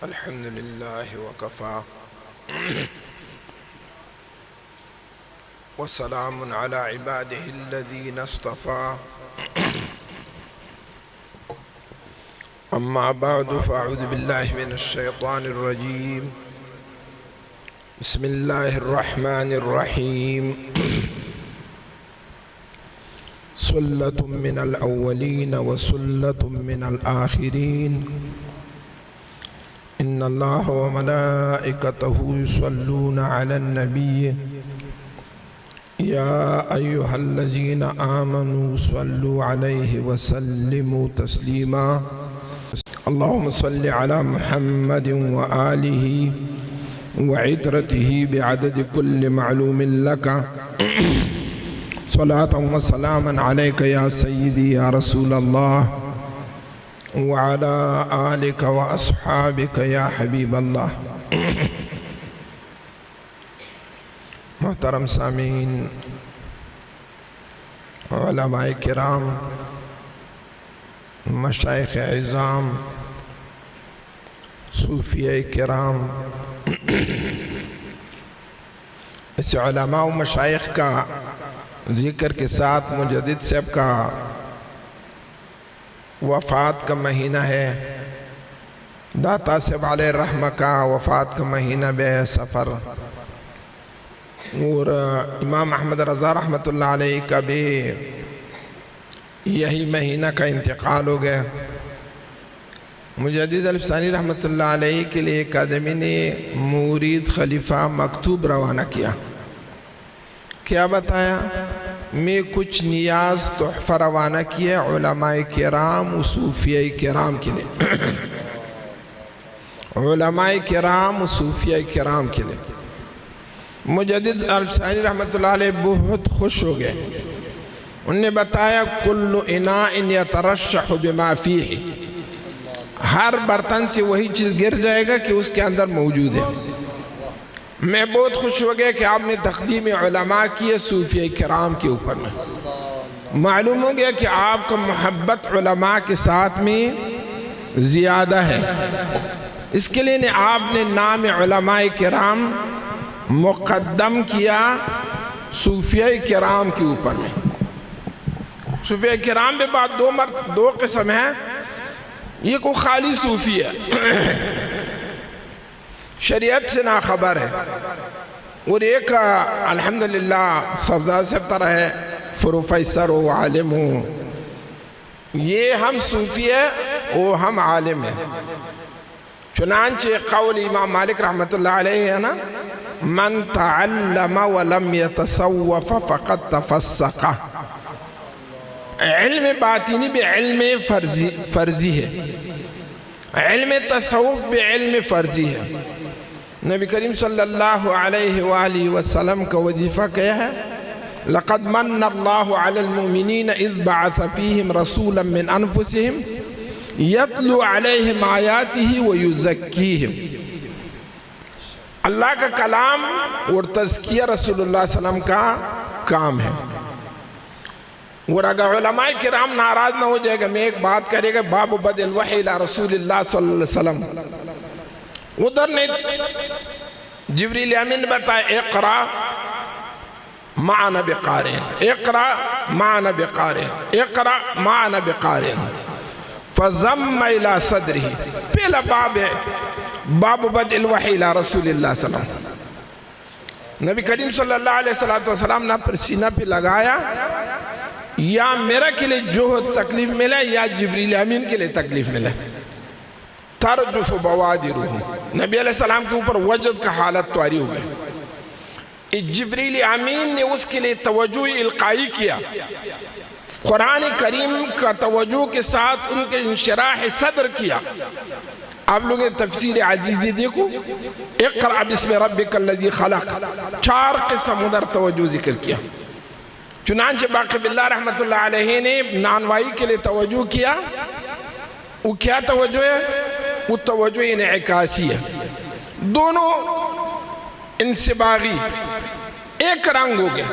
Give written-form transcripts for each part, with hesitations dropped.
الحمد لله وكفى وسلام على عباده الذين اصطفى أما بعد فأعوذ بالله من الشيطان الرجيم بسم الله الرحمن الرحيم سلة من الأولين وسلة من الآخرين إن الله وملائكته يصلون على النبي يا أيها الذين آمنوا صلوا عليه وسلموا تسليما اللهم صل على محمد وآله وعترته بعدد كل معلوم لك صلاة وسلاما عليك يا سيدي يا رسول الله وعلى آلك وأصحابك يا حبیب اللہ۔ محترم سامعین، علماء کرام، مشائخ اعظام، صوفیہ کرام، اس علماء و مشائخ کا ذکر کے ساتھ مجدد صاحب کا وفات کا مہینہ ہے، داتا صاحب علیہ الرحمہ کا وفات کا مہینہ بے سفر، اور امام احمد رضا رحمۃ اللہ علیہ کا بھی یہی مہینہ کا انتقال ہو گیا۔ مجدد الفسانی رحمۃ اللہ علیہ کے لیے اکادمی نے مرید خلیفہ مکتوب روانہ کیا، کیا بتایا؟ میں کچھ نیاز تحفہ روانہ کیا علماء کرام و صوفیہ کرام کے لیے، علماء کرام و صوفیہ کرام کے لیے۔ مجدد الفسانی رحمۃ اللہ علیہ بہت خوش ہو گئے، انہوں نے بتایا کل اناء یترشح بما فیہ، ہر برتن سے وہی چیز گر جائے گا کہ اس کے اندر موجود ہے۔ میں بہت خوش ہو گیا کہ آپ نے تقدیم علماء کی ہے صوفیہ کرام کے اوپر میں، معلوم ہو گیا کہ آپ کا محبت علماء کے ساتھ میں زیادہ ہے، اس کے لیے آپ نے نام علماء کرام مقدم کیا صوفیہ کرام کے اوپر میں۔ صوفیہ کرام کے بعد دو قسم ہیں، یہ کو خالی صوفی ہے، شریعت سے ناخبر ہے، اور ایک الحمدللہ صفدار صاحب طرح ہے پروفیسر و عالم ہوں، یہ ہم صوفی ہے وہ ہم عالم ہیں۔ چنانچہ قول امام مالک رحمۃ اللہ علیہ ہے نا، من تعلم ولم يتصوف فقد تفسق، علم باطنی بعلم فرضی ہے، علم تصوف بعلم فرضی ہے۔ نبی کریم صلی اللہ علیہ وآلہ وسلم کا وظیفہ کیا ہے؟ لقد من اللہ علی المؤمنین اذ بعث فیہم رسولا من انفسہم یتلو علیہم آیاتہ ویزکیہم۔ اللہ کا کلام اور تزکیہ رسول اللہ صلی اللہ علیہ وسلم کا کام ہے، اور اگر علماء کرام ناراض نہ ہو جائے گا، میں ایک بات کرے گا، باب بدء الوحی الی رسول اللہ صلی اللہ علیہ وسلم، ادھر نے جبریل امین بتایا اقرا معنا بقارئ، اقرا معنا بقارئ، اقرا معنا بقارئ، فضم الى صدره، پہلا باب ہے باب بدء الوحی الی رسول اللہ صلی اللہ علیہ وسلم۔ نبی کریم صلی اللہ علیہ وسلم نے پر سینہ پہ لگایا، یا میرا کے لئے جو تکلیف ملے یا جبریل امین کے لئے تکلیف ملے، ترجف بوادرہ، نبی علیہ السلام کے اوپر وجد کا حالت تواری ہو گئے۔ جبریل امین نے اس کے لئے توجہ القائی کیا، قرآن کریم کا توجہ کے ساتھ ان کے انشراح صدر کیا۔ آپ لوگیں تفسیر عزیزی دیکھو، اقرأ بسم ربک الذی خلق، 4 قسم ادھر توجہ ذکر کیا۔ چنانچہ باقی باللہ رحمت اللہ علیہ نے نانوائی کے لئے توجہ کیا، وہ کیا توجہ ہے؟ وہ توجہ انعکاسی ہے، دونوں انصباغی، ایک رنگ ہو گئے،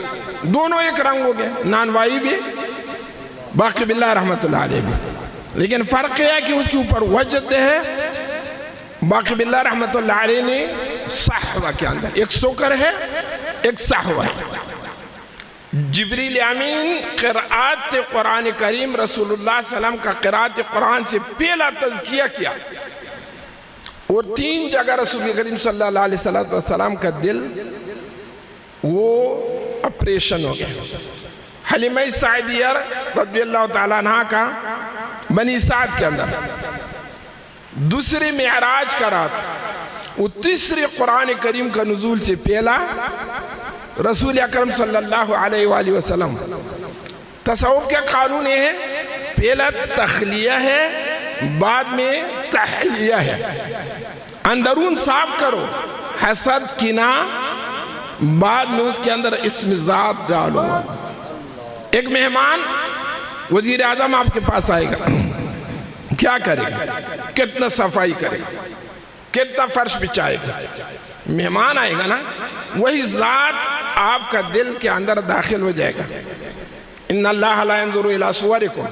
دونوں ایک رنگ ہو گئے، نانوائی بھی باقی باللہ رحمت اللہ علیہ بھی، لیکن فرق یہ ہے کہ اس کے اوپر وجد ہے باقی باللہ رحمت اللہ علیہ نے صحوہ کے اندر ایک سکر ہے ایک صحوہ ہے. جبریل امین قرآت قرآن کریم رسول اللہ صلی اللہ علیہ وسلم کا قرآت قرآن سے پہلا تذکیہ کیا اور 3 جگہ رسول کریم صلی اللہ علیہ وسلم کا دل وہ اپریشن ہو گیا. حلیمہ سعدیہ رضی اللہ تعالیٰ عنہ کا بنی سعد کے اندر دوسری معراج کا رات وہ تیسری قرآن کریم کا نزول سے پہلا رسول اکرم صلی اللہ علیہ وآلہ وسلم. تصوف کا قانون یہ ہے پہلا تخلیہ ہے بعد میں تحلیہ ہے. اندرون صاف کرو حسد کینہ بعد میں اس کے اندر اسم ذات ڈالو. ایک مہمان وزیر اعظم آپ کے پاس آئے گا کیا کرے گا کتنا صفائی کرے گا کتنا فرش بچھائے گا. مہمان آئے گا نا وہی ذات آپ کا دل کے اندر داخل ہو جائے گا. ان اللہ لا ينظر الى صورکم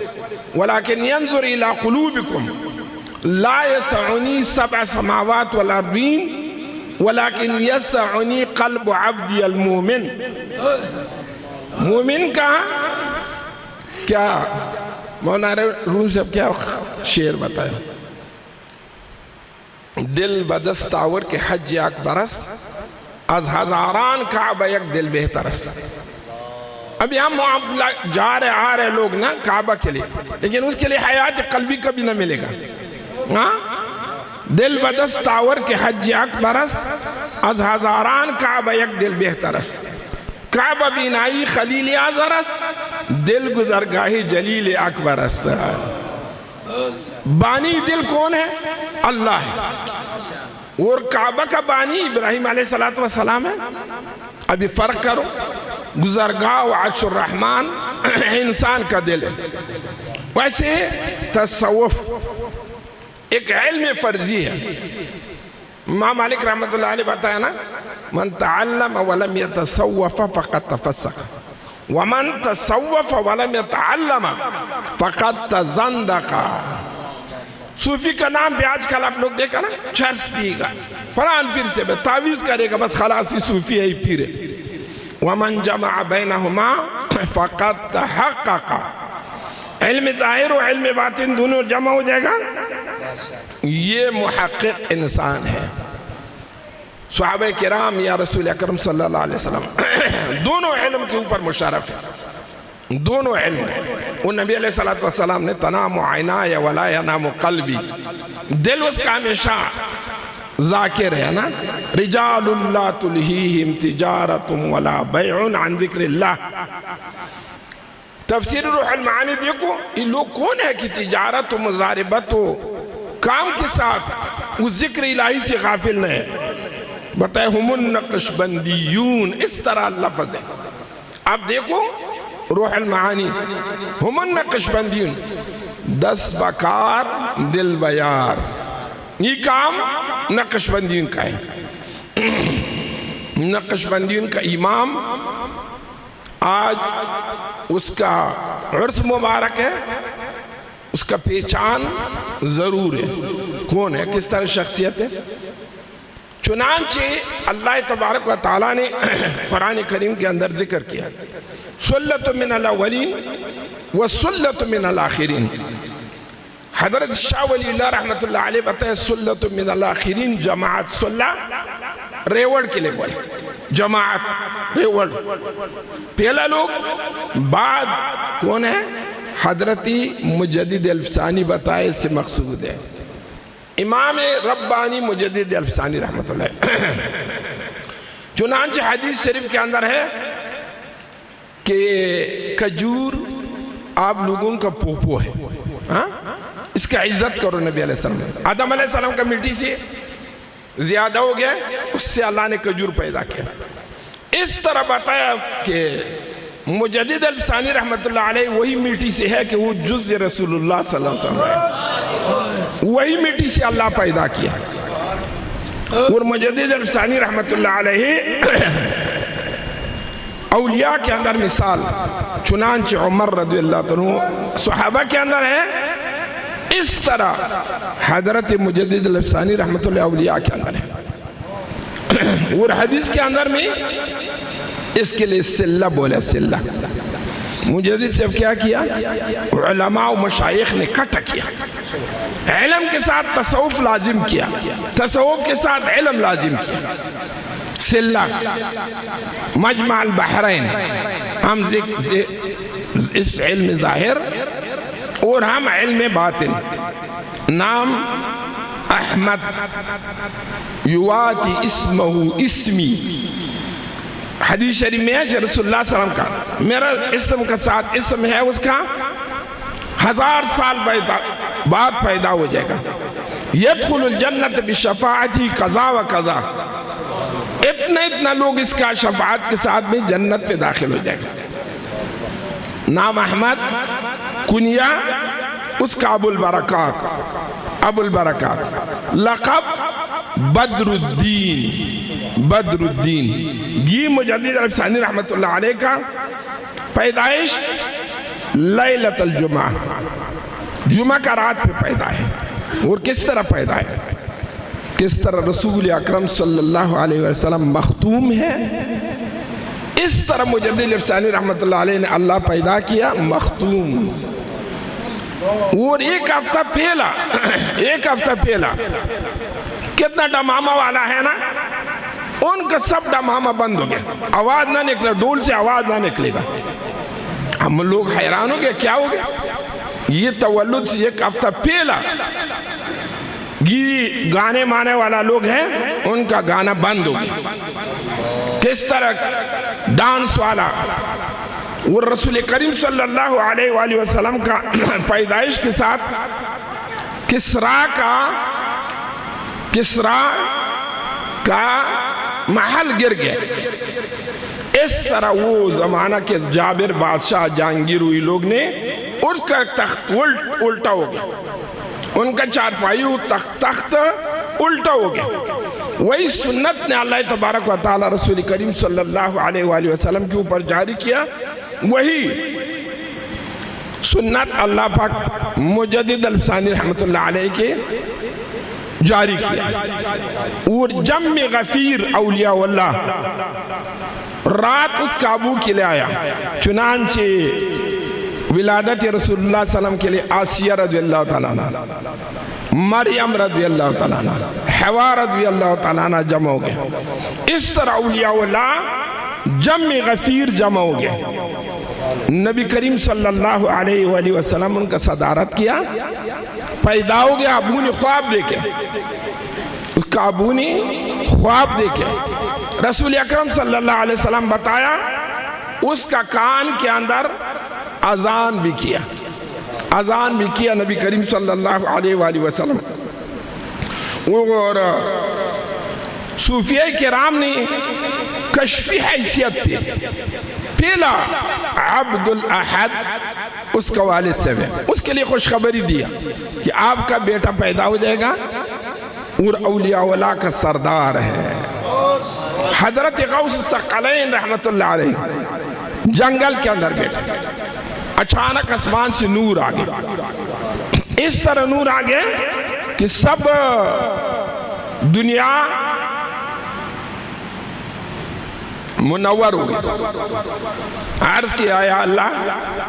ولكن ينظر الى قلوبکم لا يسعني 7 سماوات والارضین ولكن يسعني قلب عبدی المومن. مومن کہاں کیا مولانا روم صاحب کیا شعر بتائیں. دل بدستاور کے حج اکبرس از ہزاران کعبہ یک دل بہترس. ابھی ہم جا رہے آ رہے لوگ نا کعبہ کے لیے لیکن اس کے لیے حیات قلبی کبھی نہ ملے گا. دل بدستاور کے حج اکبرس از ہزاران کعبہ یک دل بہترس. کعبہ بینائی خلیل آزرس دل گزرگاہی جلیل اکبر است. بانی دل کون ہے اللہ ہے اور کعبہ کا بانی ابراہیم علیہ السلام ہے. ابھی فرق کرو گزرگاہ و عرش الرحمن انسان کا دل ہے. ویسے تصوف ایک علم فرضی ہے. امام مالک رحمت اللہ علیہ بتایا نا من تعلم ولم يتصوف فقد تفسق ومن تصوف ولم يتعلم فقد تزندق. صوفی کا نام بھی آج کل آپ لوگ دیکھا نا چرس پیے گا فلان پیر سے تعویذ کرے گا بس خلاص ہی صوفی ہے پیر ہے. ومن جمع بینہما فقد تحقق. علم ظاہر و علم باطن دونوں جمع ہو جائے گا یہ محقق انسان ہے. صحابہ کرام یا رسول اکرم صلی اللہ علیہ وسلم دونوں علم کے اوپر مشرف ہے. دونوں علم وہ نبی علیہ السلام نے تنام عینای ولا ینام قلبی دل اس کا ہمیشہ ذاکر ہے نا. رجال لا تلہیہم تجارت ولا بیع عن ذکر اللہ. تفسیر روح المعانی دیکھو یہ لوگ کون ہے کہ تجارت و مزاربت و کام کے ساتھ وہ ذکر الہی سے غافل نہیں ہے. بتائے ہم النقشبندیون اس طرح لفظ ہے. آپ دیکھو روح المعانی ہم النقشبندیون 10 بکار دل بیار یہ کام نقشبندیون کا ہے. نقشبندیون کا امام آج اس کا عرس مبارک ہے اس کا پہچان ضرور ہے کون ہے کس طرح شخصیت ہے. چنانچہ اللہ تبارک و تعالیٰ نے قرآن کریم کے اندر ذکر کیا سلت من الاولین و سلت من الاخرین. حضرت شاہ ولی اللہ رحمت اللہ علیہ بتائے سلت من الاخرین جماعت سلہ ریوڑ کے لئے بولے جماعت ریوڑ پہلا لوگ بعد کون ہے حضرتی مجدد الفسانی بتائے اس سے مقصود ہے امام ربانی مجدد الفسانی رحمت اللہ. چنانچہ حدیث شریف کے اندر ہے کہ کھجور آپ لوگوں کا پوپو ہے اس کا عزت کرو. نبی علیہ السلام آدم علیہ السلام کا مٹی سے زیادہ ہو گیا اس سے اللہ نے کھجور پیدا کیا. اس طرح بتایا کہ مجدد الفسانی رحمت اللہ علیہ وہی مٹی سے ہے کہ وہ جز رسول اللہ صلی اللہ علیہ وسلم ہے وہی مٹی سے اللہ پیدا کیا. اور مجدد الفسانی رحمت اللہ علیہ اولیاء کے اندر مثال چنانچہ عمر رضی اللہ عنہ صحابہ کے اندر ہے اس طرح حضرت مجدد الافسانی رحمت اللہ اولیاء کے اندر ہے. اور حدیث کے اندر میں اس کے لیے سلہ بولا. سلہ مجدد سے کیا کیا؟ علماء و مشایخ نے کٹھا کیا. علم کے ساتھ تصوف لازم کیا, تصوف کے ساتھ علم لازم کیا. سلہ مجمع البحرین, ہم اس علم ظاہر اور ہم علم باطن. نام احمد یواتی اسمہ اسمی. حدیث شریف میں ہے کہ رسول اللہ صلی اللہ علیہ وسلم کا میرا اسم کا ساتھ اسم ہے اس کا 1000 سال بعد پیدا ہو جائے گا. یدخل الجنت بشفاعتی قضا و قضا. اتنا لوگ اس کا شفاعت کے ساتھ میں جنت پہ داخل ہو جائے گا. نام احمد, کنیا اس کا ابو البرکات, ابو البرکات. لقب بدر الدین, بدر الدین. یہ مجدد الافسانی رحمت اللہ علیہ کا پیدائش لیلۃ الجمعہ, جمعہ کا رات پہ پیدا ہے. اور کس طرح پیدا ہے؟ کس طرح رسول اکرم صلی اللہ علیہ وسلم مختوم ہے, اس طرح مجدد الافسانی رحمت اللہ علیہ نے اللہ پیدا کیا مختوم. اور ایک ہفتہ پہلا کتنا ڈمامہ والا ہے نا, ان کا سب ڈمامہ بند ہو گیا, آواز نہ نکلے, ڈول سے آواز نہ نکلے گا. ہم لوگ حیران ہو گئے کیا ہو گیا. یہ تولد سے ایک ہفتہ پہلا گانے مانے والا لوگ ہیں, ان کا گانا بند ہو گیا. کس طرح ڈانس والا. اور رسول کریم صلی اللہ علیہ وآلہ وسلم کا پیدائش کے ساتھ کسرا کا محل گر گیا. اس طرح وہ زمانہ کے جابر بادشاہ جہانگیر ہوئی لوگ نے اس کا تخت الٹا ہو گیا, ان کا چارپائی تخت الٹا ہو گیا. وہی سنت نے اللہ تبارک و تعالی رسول کریم صلی اللہ علیہ وآلہ وسلم کے اوپر جاری کیا. وہی سنت اللہ پاک مجدد الافسانی رحمت اللہ علیہ کے جاری کیا. اور جمع غفیر اولیاء اللہ رات اس قابو کے لئے آیا. چنانچہ ولادت رسول اللہ صلی اللہ علیہ وسلم کے لئے آسیہ رضی اللہ تعالیٰ عنہ, مریم رضی اللہ تعالیٰ عنہ, حوا رضی اللہ تعالیٰ عنہ جمع ہو گئے. اس طرح اولیاء اللہ جمع غفیر جمع ہو گئے. نبی کریم صلی اللہ علیہ وآلہ وسلم ان کا صدارت کیا, پیدا ہو گیا. ابو نے خواب دیکھے, اس کا ابو نے خواب دیکھے, رسول اکرم صلی اللہ علیہ وسلم بتایا. اس کا کان کے اندر اذان بھی کیا نبی کریم صلی اللہ علیہ وآلہ وسلم. اور صوفیہ کرام نے کشفی حیثیت پہ پہلا عبد الاحد اس کا والد سے ہے, اس کے لیے خوشخبری دیا کہ آپ کا بیٹا پیدا ہو جائے گا اور اولیاء اللہ کا سردار ہے. حضرت غوث الثقلین رحمت اللہ علیہ جنگل کے اندر بیٹھے, اچانک آسمان سے نور آ گیا. اس طرح نور آ گیا کہ سب دنیا منور ہو گئی. عرض کیا یا اللہ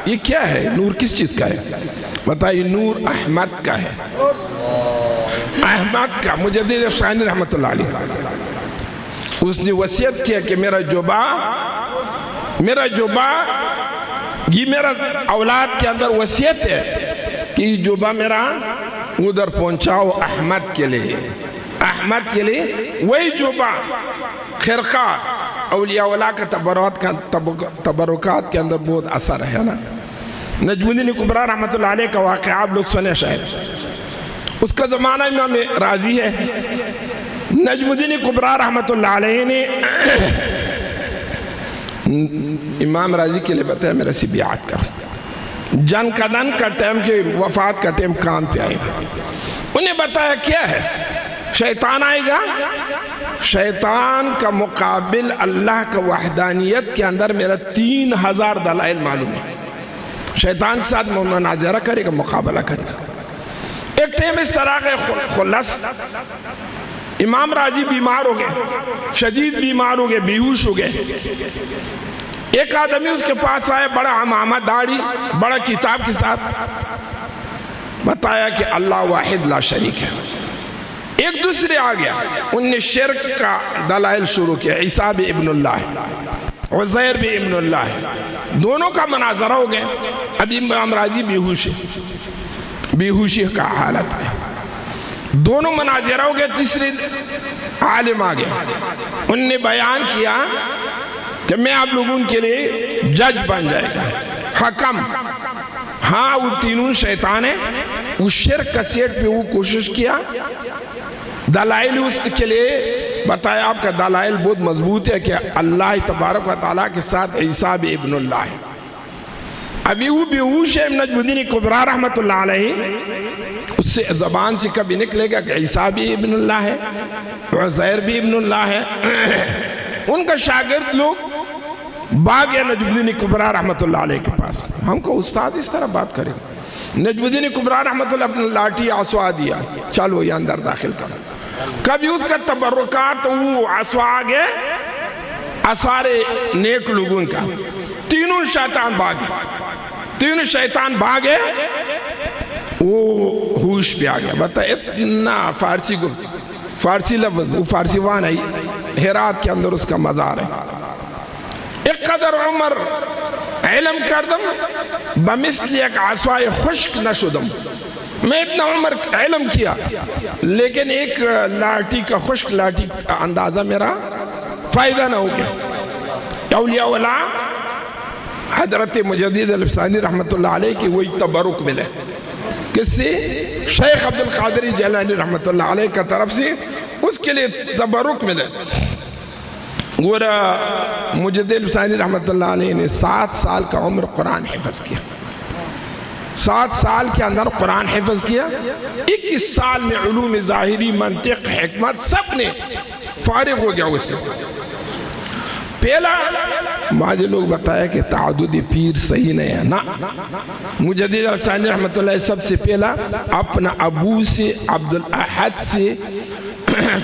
یہ کیا ہے, نور کس چیز کا ہے؟ بتائیے. نور احمد کا ہے, احمد کا. مجدد الافسانی رحمت اللہ علیہ اس نے وصیت کیا کہ میرا جوبا یہ میرا اولاد کے اندر وصیت ہے کہ یہ جوبا میرا ادھر پہنچاؤ احمد کے لیے. وہی جوبا خرقہ اولیاء اللہ کا تبرکات کے اندر بہت اثر ہے نا. نجم الدین کبریٰ رحمت اللہ علیہ کا واقعہ آپ لوگ سنے شاید, اس کا زمانہ امام راضی ہے. نجم الدین کبریٰ رحمت اللہ علیہ نے امام راضی کے لئے بتایا میرا سی بیعت کر. جن کا دن کا ٹائم کے وفات کا ٹائم کان پہ آئے گا. انہیں بتایا کیا ہے, شیطان آئے گا, شیطان کا مقابل اللہ کا وحدانیت کے اندر میرا 3000 دلائل معلوم ہے. شیطان کے ساتھ مناظرہ کرے گا, مقابلہ کرے گا. ایک ٹائم اس طرح کے خلص امام راضی بیمار ہو گئے، شدید بیمار ہو گئے، بیہوش ہو گئے۔ ایک آدمی اس کے پاس آئے، بڑا عمامہ، داڑھی، بڑا کتاب کے ساتھ، بتایا کہ اللہ واحد لا شریک ہے۔ ایک دوسرے آ گیا، ان نے شرک کا دلائل شروع کیا، عیسیٰ بھی ابن اللہ ہے، عزیر بھی ابن اللہ ہے، دونوں کا مناظرہ ہو گئے۔ اب امام راضی بیہوشی کا حالت ہے، دونوں مناظرہ ہو گئے۔ تیسرے عالم آ گئے، ان نے بیان کیا کہ میں آپ لوگوں کے لیے جج بن جائے گا، حکم۔ ہاں وہ تینوں شیطان ہیں، وہ شرک کا سیٹ پہ وہ کوشش کیا، دلائل اس کے لیے بتایا آپ کا دلائل بہت مضبوط ہے کہ اللہ تبارک و تعالیٰ کے ساتھ عیسیٰ بھی ابن اللہ ہے۔ ابھی وہ بیہوش ہے، نجم الدین کبریٰ رحمت اللہ علیہ، اس سے زبان سے کبھی نکلے گا کہ عیسیٰ بھی ابن اللہ ہے، عزیر بھی ابن اللہ ہے۔ ان کا شاگرد لوگ بھاگ گئے نجم الدین کبریٰ رحمت اللہ علیہ کے پاس، ہم کو استاد اس طرح بات کرے گا۔ نجم الدین کبریٰ رحمت اللہ اپنے لاٹھی عصا دیا، چلو یہ اندر داخل کرو۔ کبھی اس کا تبرکات وہ عصا آگے اثارے نیک لوگوں کا، تینوں شیطان بھاگے، تینوں شیطان بھاگے، وہ ہوش پہ آ گیا۔ بتا اتنا فارسی لفظ، وہ فارسی وان ہے، ہرات کے اندر اس کا مزار ہے۔ ایک قدر عمر علم کردم بمثل ایک عصای خشک نشدم، میں اتنا عمر علم کیا لیکن ایک لاٹھی کا خشک لاٹھی کا اندازہ میرا فائدہ نہ ہو گیا۔ اولیاء اللہ حضرت مجدد الفسانی رحمت اللہ علیہ کی وہی تبرک ملے، کس سے؟ شیخ عبد القادر جیلانی رحمت اللہ علیہ کا طرف سے اس کے لیے تبرک ملے۔ گورا مجدد الفسانی رحمت اللہ علیہ نے 7 سال کا عمر قرآن حفظ کیا، 7 سال کے اندر قرآن حفظ کیا۔ 21 سال میں علوم ظاہری، منطق، حکمت سب نے فارغ ہو گیا اس سے۔ پہلا بعض لوگ بتایا کہ تعدد پیر صحیح نہیں ہے، نا، مجدد الفسانی رحمت اللہ سب سے پہلا اپنا ابو سے عبد الاحد سے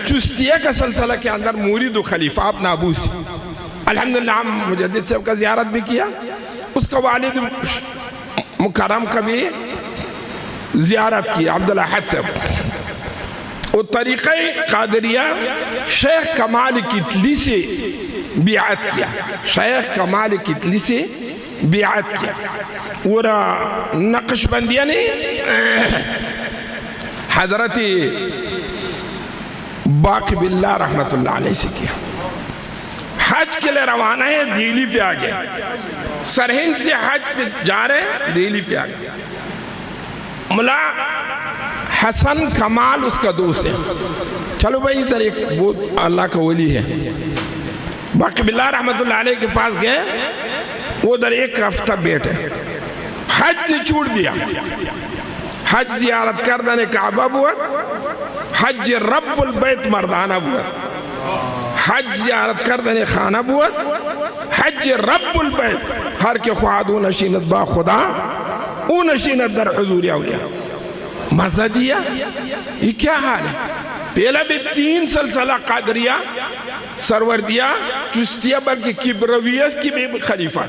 چشتیہ کا سلسلہ کے اندر مرید و خلیفہ اپنا ابو سے، الحمدللہ ہم مجدد صاحب کا زیارت بھی کیا، اس کا والد مکرم کا بھی زیارت کی، عبد الاحد صاحب۔ اور طریقہ قادریہ شیخ کمال کتلی سے بیعت کیا، شیخ کمال کتلی سے بیعت کیا۔ اور نقش بندیہ نے حضرت باقی باللہ رحمت اللہ علیہ سے کیا۔ حج کے لئے روانہ ہے، دہلی پہ آگئے، سرہند سے حج پہ جا رہے ہیں، دہلی پہ آگئے۔ ملا حسن کمال اس کا دوست ہے، چلو بھائی ادھر ایک وہ اللہ کا ولی ہے، باقی باللہ رحمت اللہ علیہ کے پاس گئے، وہ ادھر ایک ہفتہ بیٹھے، حج نے چھوڑ دیا، حج زیارت کردن کعبہ بوت، حج رب البیت مردانہ بوت، حج زیارت کردن خانہ بوت، حج رب البیت ہر کے خواہد او نشینت با خدا او نشینت در حضور اولیاء۔ مزہ دیا، یہ کیا حال ہے؟ پہلا بھی 3 سلسلہ قادریہ سرور دیا، چشتیہ بلکہ کبرویہ کی بھی خلیفہ،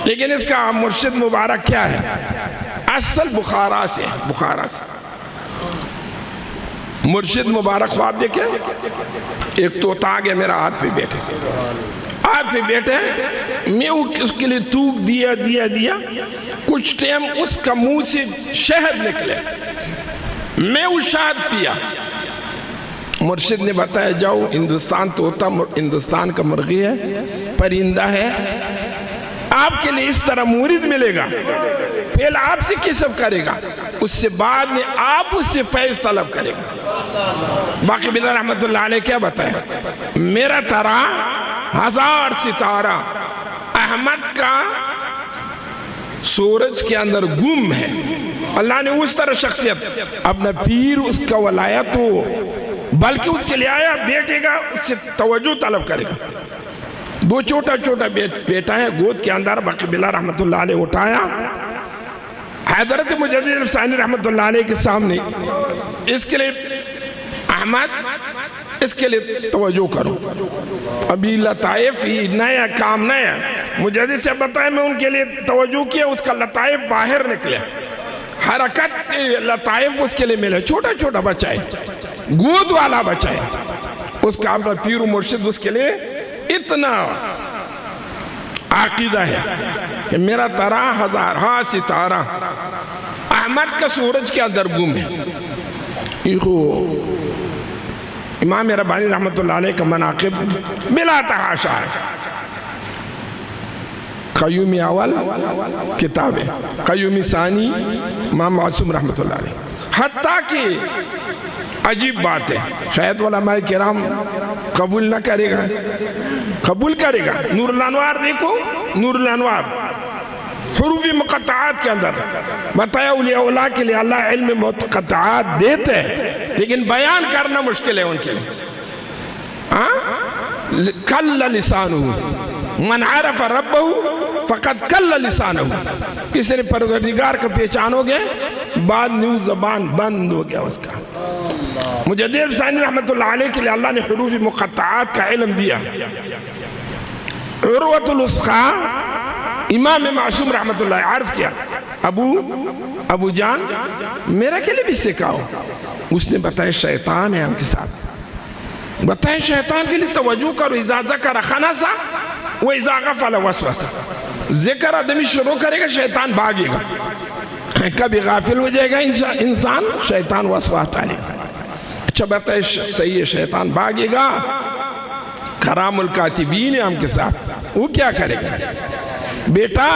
لیکن اس کا مرشد مبارک کیا ہے؟ اصل بخارا سے، بخارا سے مرشد مبارک خواب دیکھے، ایک توتا آگے میرا ہاتھ پہ بیٹھے، ہاتھ پہ بیٹھے، میں اس کے لئے توک دیا، کچھ ٹیم اس کا منہ سے شہد نکلے، میں وہ شہد پیا۔ مرشد نے بتایا جاؤ ہندوستان توتا ہندوستان کا مرغی ہے، پرندہ ہے، آپ کے لئے اس طرح مرید ملے گا، پہلے آپ سے کسب کرے گا، اس سے بعد میں آپ اس سے فیض طلب کرے گا۔ باقی باللہ رحمت اللہ علیہ کیا بتایا؟ میرا ترا 1000 ستارہ احمد کا سورج کے اندر گم ہے۔ اللہ نے اس طرح شخصیت اپنا پیر اس کا ولایت ہو، بلکہ اس کے لئے آیا بیٹے گا، اس سے توجہ طلب کرے گا۔ 2 چھوٹا بیٹا ہے گود کے اندر، باقی باللہ رحمت اللہ علیہ اٹھایا، حضرت مجدد افسانی رحمۃ اللہ علیہ کے سامنے اس کے لیے احمد اس کے لیے توجہ کرو، ابھی لطائف ہی نیا کام نیا مجدد سے بتائے، میں ان کے لیے توجہ کیا، اس کا لطائف باہر نکلے، حرکت لطائف اس کے لیے ملے، چھوٹا چھوٹا بچہ ہے، گود والا بچہ ہے، اس کا اپنا پیر و مرشد اس کے لیے اتنا عقیدہ ہے کہ میرا ترا ہزارہا ستارہ احمد کا سورج کے اندر گم ہے۔ امام ربانی رحمت اللہ علیہ کا مناقب بلا تحاشا ہے، قیومی اول کتاب ہے، قیومی ثانی امام معصوم رحمت اللہ علیہ، حتیٰ کہ عجیب بات ہے، شاید علماء کرام قبول نہ کرے گا، قبول کرے گا۔ نور الانوار دیکھو، نور الانوار حروف مقطعات کے اندر بتایا اولیاء اللہ کے لیے اللہ علم مقطعات دیتے ہیں، لیکن بیان کرنا مشکل ہے ان کے لیے۔ کل لسانہ من عرف ربہ فقد کل لسانہ، کسی نے پروردگار کا پہچانو گے بعد نیو زبان بند ہو گیا اس کا۔ مجدد افسانی رحمت اللہ علیہ کے لیے اللہ نے حروف مقطعات کا علم دیا۔ عروۃ الوثقیٰ امام معصوم رحمت اللہ عرض کیا، ابو جان میرا کے لیے بھی سکھاؤ، اس نے بتایا شیطان ہے ہم کے ساتھ، بتایا شیطان کے لیے توجہ کرو، اذا ذکر خنسا و اذا غفل وسوسا، ذکر آدمی شروع کرے گا شیطان بھاگے گا، کبھی غافل ہو جائے گا انسان شیطان وسواس ڈالے گا۔ اچھا بتائے صحیح ہے، شیطان بھاگے گا، کرام الکاتبین ہے ہم کے ساتھ، وہ کیا کرے گا؟ بیٹا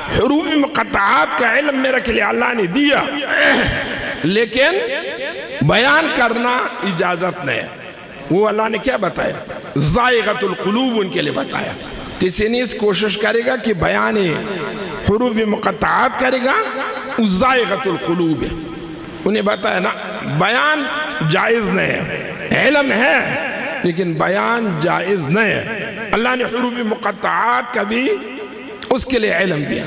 حروف مقطعات کا علم میرے کے لیے اللہ نے دیا، لیکن بیان کرنا اجازت نہیں ہے۔ وہ اللہ نے کیا بتایا؟ زائغۃ القلوب ان کے لیے بتایا، کسی نے اس کوشش کرے گا کہ بیان حروف مقطعات کرے گا، اس زائغۃ القلوب ہے، انہیں بتایا نا بیان جائز نہیں ہے، علم ہے لیکن بیان جائز نہیں ہے۔ اللہ نے حروف مقطعات کا بھی اس کے لیے علم دیا۔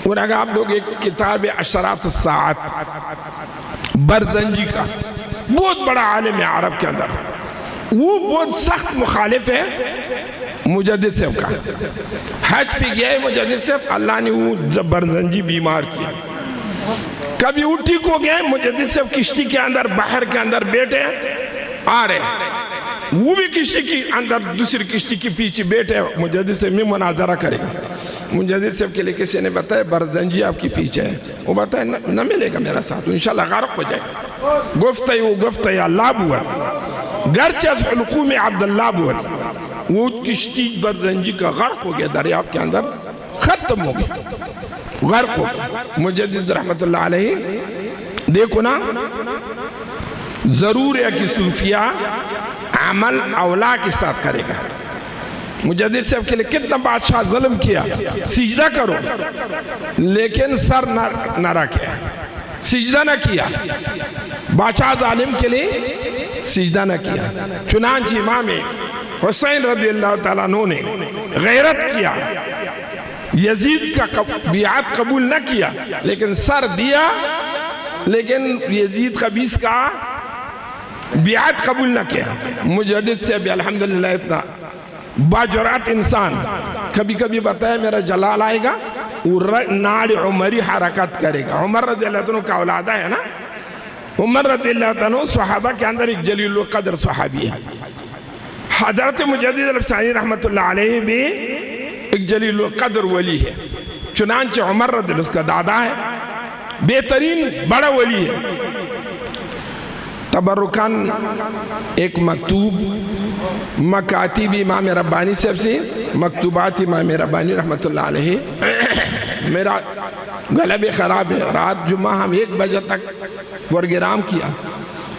اور اگر آپ لوگ ایک کتاب اشراط الساعت برزنجی کا، بہت بڑا عالم ہے عرب کے اندر، وہ بہت سخت مخالف ہے مجدد صاحب کا، حج پہ گیا ہے مجدد صاحب، اللہ نے وہ برزنجی بیمار کیا، کبھی اٹھی کو گئے مجدد صاحب کشتی کے اندر بحر کے اندر بیٹھے آ رہے، وہ بھی کشتی کے اندر دوسری کشتی کے پیچھے بیٹھے، مجدد صاحب میں مناظرہ کرے گا، مجدد صاحب کے لئے کسی نے بتایا برزنجی آپ کی پیچھے ہے، وہ بتایا نہ ملے گا میرا ساتھ، انشاءاللہ غرق ہو جائے گا، گفتہ یا اللہ بوت گرچہ از حلقوم عبداللہ بوت، وہ کشتی برزنجی کا غرق ہو گیا، دریاب کے اندر ختم ہو گیا، غرق ہو گیا۔ مجدد رحمت اللہ علیہ دیکھو نا، ضرور ہے کہ صوفیہ عمل اولا کے ساتھ کرے گا۔ مجدد صاحب کے لئے کتنا بادشاہ ظلم کیا، سجدہ کرو، لیکن سر نہ رکھے، سجدہ نہ کیا، بادشاہ ظالم کے لئے سجدہ نہ کیا۔ چنانچہ امام حسین رضی اللہ تعالیٰ عنہ نے غیرت کیا، یزید کا بیعت قبول نہ کیا، لیکن سر دیا، لیکن یزید خبیث کا بیعت قبول نہ کیا۔ مجدد سے بھی الحمدللہ اتنا باجرات انسان، کبھی کبھی بتایا میرا جلال آئے گا، وہ ناڑ عمری حرکت کرے گا۔ عمر رضی اللہ عنہ کا اولادہ ہے نا، عمر رضی اللہ عنہ صحابہ کے اندر ایک جلیل القدر صحابی ہے، حضرت مجدد افسانی رحمت اللہ علیہ بھی ایک جلیل القدر ولی ہے، چنانچہ عمر رضی اللہ عنہ اس کا دادا ہے، بہترین بڑا ولی ہے۔ تبرکان ایک مکتوب مکاتب امام ربانی صاحب سے، مکتوبات امام ربانی رحمت اللہ علیہ، میرا گلہ بھی خراب ہے، رات جمعہ ہم 1 بجے تک پروگرام کیا،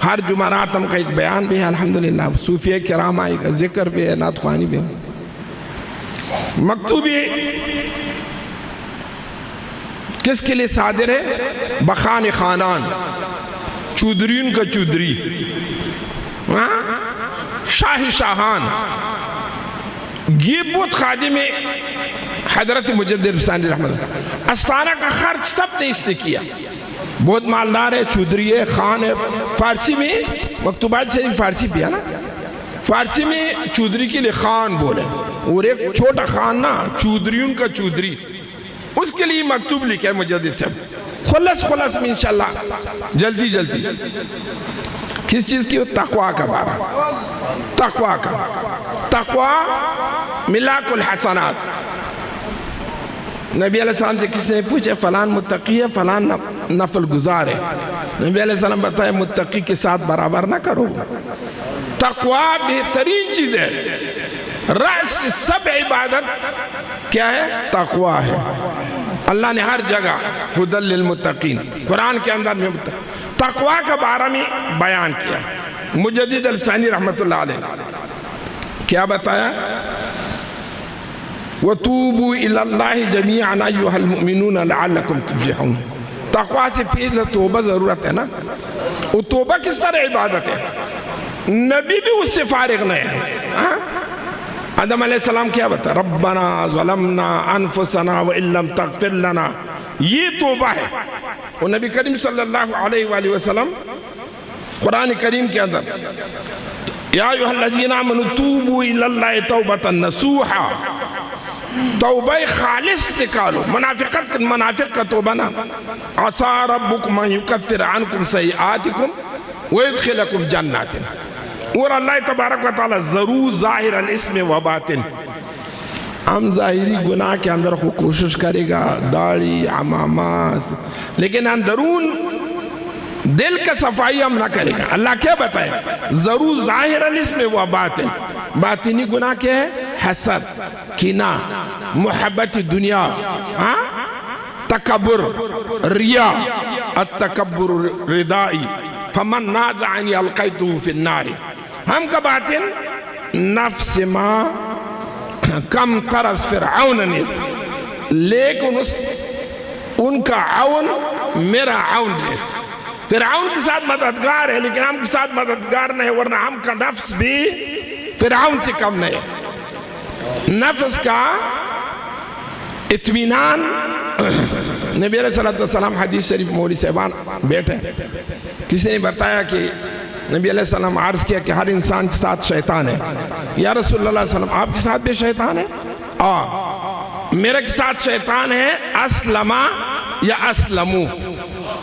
ہر جمعہ رات ہم کا ایک بیان بھی ہے الحمدللہ، صوفیہ کرام آئے گا، ذکر بھی ہے، نعت خوانی بھی ہے۔ مکتوبی کس کے لیے صادر ہے؟ بخان خانان، چودرین کا چودری، شاہ شاہان، یہ بہت خادم حضرت مجدد ثانی رحمۃ اللہ، استانہ کا خرچ سب نے اس نے کیا، بہت مالدار ہے، چودھری ہے، خان ہے۔ فارسی میں مکتوبات شریف فارسی پیا نا، فارسی میں چودھری کے لیے خان بولے، اور ایک چھوٹا خان نا چودھریوں کا چودھری، اس کے لیے مکتوب لکھا ہے مجدد صاحب، خلص میں انشاءاللہ جلدی کس چیز کی؟ تقوی کا بارہ، تقوی کا، تقوی ملاک الحسنات۔ نبی علیہ السلام سے کس نے پوچھے فلان متقی ہے، فلان نفل گزار ہے، نبی علیہ السلام بتائے متقی کے ساتھ برابر نہ کرو۔ تقوی بہترین چیز ہے، رأس سب عبادت کیا ہے؟ تقوی ہے۔ اللہ نے ہر جگہ ہدی للمتقین، قرآن کے اندر میں تقوی کا بارے میں بیان کیا۔ مجدد الثانی رحمت اللہ علیہ کیا بتایا؟ وَتُوبُوا إِلَى اللَّهِ جَمِيعًا أَيُّهَا الْمُؤْمِنُونَ لَعَلَّكُمْ تُفْلِحُونَ۔ تقوی سے پہلے توبہ ضرورت ہے نا، وہ توبہ کس طرح عبادت ہے؟ نبی بھی اس سے فارغ نہیں ہے۔ آدم علیہ السلام کیا بتا؟ ربنا ظلمنا انفسنا وَإِن لَمْ تَغْفِرْ لَنَا، یہ توبہ ہے۔ اور نبی کریم صلی اللہ علیہ وآلہ وسلم قرآن کریم کے اندر یا ایھا الذین آمنوا توبوا الی اللہ توبۃ نصوحا، توبہ خالص نکالو، منافق کا توبہ نا، عسى ربکم ان یکفر عنکم سیئاتکم ویدخلکم جنات، اور اللہ تبارک و تعالی ضرور ظاہر الاسم و باطن، ہم ظاہری گناہ کے اندر کوشش کرے گا، داڑھی عمامہ، لیکن اندرون دل کا صفائی ہم نہ کرے گا۔ اللہ کیا بتائے؟ ضرور ظاہر الاسم و باطن، باطنی گناہ کیا ہے؟ حسد، کینہ، محبت دنیا، تکبر، ریا، التکبر ردائی فمن نازعنی القیتہ فی النار۔ ہم کا باطن نفس ما کم ترس فرعون نیس، لیکن ان کا عون میرا عون نیس۔ فرعون کے ساتھ مددگار ہے لیکن ہم کے ساتھ مددگار نہیں، ورنہ ہم کا نفس بھی فرعون سے کم نہیں۔ نفس کا اطمینان، نبی علیہ السلام حدیث شریف مولی صاحبان بیٹھے، کسی نے بتایا کہ نبی علیہ السلام عرض کیا کہ ہر انسان کے ساتھ شیطان ہے۔ یا رسول اللہ علیہ وسلم آپ کے ساتھ بھی شیطان ہے؟ میرے کے ساتھ شیطان ہے، اسلمہ یا اسلمو،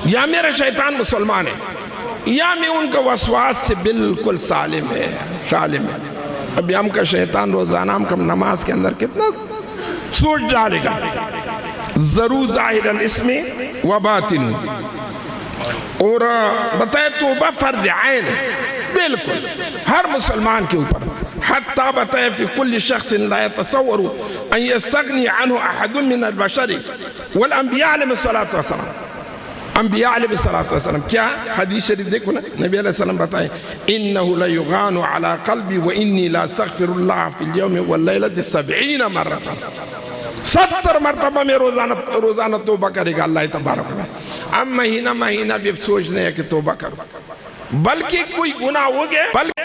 یا میرا شیطان مسلمان ہے یا میں ان کا وسواس سے بالکل سالم ہے۔ ابھی ہم کا شیطان روزانہ ہم کا نماز کے اندر کتنا سوچ ڈالے گا، ضرور ظاہر الاسم و باطن۔ اور بتائے توبہ فرض عین ہے بالکل ہر مسلمان کے اوپر، حتیٰ بتائے فی کل شخص لا يتصور ان يستغنی عنہ احد من البشر والانبیاء علیہ الصلاۃ والسلام۔ انبیاء علیہ الصلاۃ والسلام کیا حدیث شریف دیکھو نا، نبی علیہ السلام بتائے انہ لیغان علی قلبی وانی لاستغفر اللہ فی اليوم واللیلۃ 70 مرۃ، 70 مرتبہ میں روزانہ توبہ کرے گا اللہ تبارک و تعالی۔ اب مہینہ بھی سوچ نہیں ہے کہ توبہ کرو، بلکہ کوئی گناہ ہو گیا بلکہ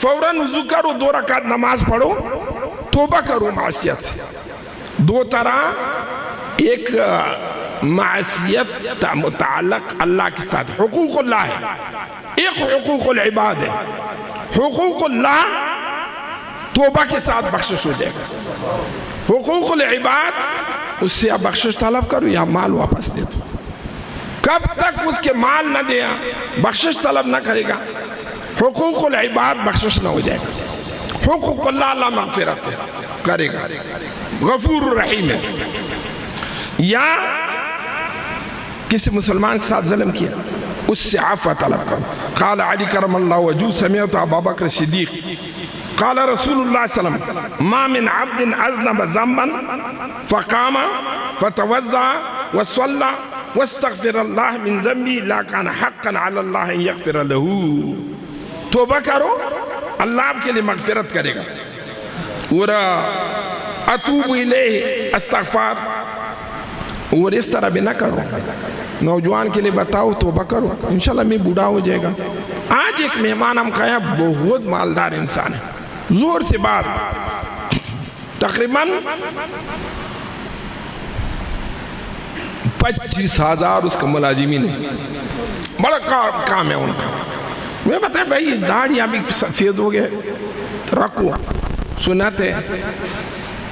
فوراً وضو کرو، 2 رکعت نماز پڑھو، توبہ کرو معصیت سے۔ دو طرح، ایک معصیت متعلق اللہ کے ساتھ حقوق اللہ ہے، ایک حقوق العباد ہے۔ حقوق اللہ توبہ کے ساتھ بخشش ہو جائے گا، حقوق العباد اس سے یا بخشش طلب کرو یا مال واپس دے دو۔ کب تک اس کے مال نہ دیا بخشش طلب نہ کرے گا، حقوق العباد بخشش نہ ہو جائے گا۔ حقوق اللہ مغفرت کرے گا، غفور الرحیم ہے۔ یا کسی مسلمان کے ساتھ ظلم کیا اس سے عفو طلب کرو۔ قال علی کرم اللہ وجہہ سمعت ابا بکر صدیق قال رسول اللہ صلی اللہ علیہ وسلم ما من عبد اذنب ذنبا فقام فتوضا وصلى واستغفر اللہ من ذنبی لا کان حقا علی اللہ ان یغفر له۔ توبہ کرو، اللہ آپ کے لیے مغفرت کرے گا۔ اور اتوب الیہ، استغفار، اور اس طرح بھی نہ کرو۔ نوجوان کے لیے بتاؤ توبہ کرو، انشاءاللہ میں بوڑھا ہو جائے گا۔ آج ایک مہمان ہم کہا بہت مالدار انسان ہے، زور سے بات تقریباً 25,000 اس کا ملازمین ہے، بڑا کام ہے ان کا۔ میں بتایا بھائی یہ داڑھی ابھی سفید ہو گئے، رکھو سناتے ہیں۔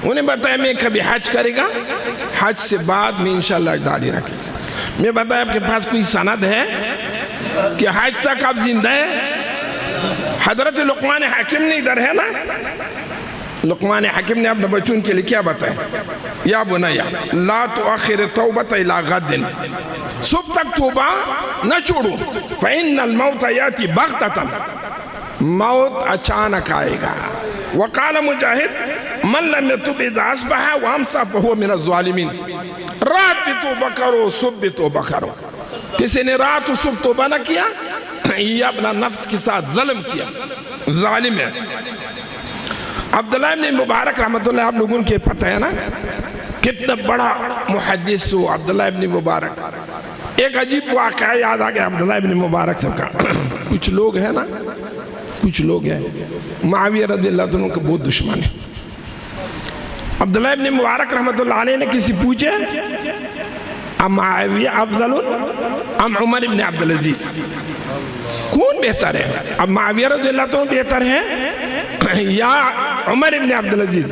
انہیں بتایا میں کبھی حج کرے گا، حج سے بعد میں انشاءاللہ داڑھی رکھے گا۔ میں بتایا آپ کے پاس کوئی سند ہے کہ حج تک آپ زندہ ہے؟ حضرت لقمان حکیم نے ادھر ہے نا، لقمان حکیم نے اپنے بچوں کے لیے کیا بتایا؟ یا بنیا لا تؤخر توبت الی غد، صبح تک توبہ نہ چھوڑو، فإن الموت یاتی بغتۃ، موت اچانک آئے گا۔ وقال مجاہد من لم یتب اذا اصبح وامسى فهو من الظالمین، رات بھی توبہ کرو صبح بھی توبہ کرو۔ کسی نے رات و صبح توبہ نہ کیا یہ اپنا نفس کے ساتھ ظلم کیا، ظالم ہے۔ عبداللہ ابن مبارک رحمت اللہ آپ لوگوں کے پتہ ہے نا کتنا بڑا محدث ہو عبداللہ ابن مبارک۔ ایک عجیب واقعہ یاد آ گیا عبداللہ ابن مبارک سے کا۔ کچھ لوگ ہیں نا، کچھ لوگ ہیں معاویہ رضی اللہ عنہ کا بہت دشمن ہے۔ عبداللہ ابن مبارک رحمت اللہ علیہ نے کسی پوچھے ام معاویہ افضل ام عمر ابن عبدالعزیز، کون بہتر ہے؟ اب معاویہ رضی اللہ عنہ بہتر ہے یا عمر ابن عبدالعزیز؟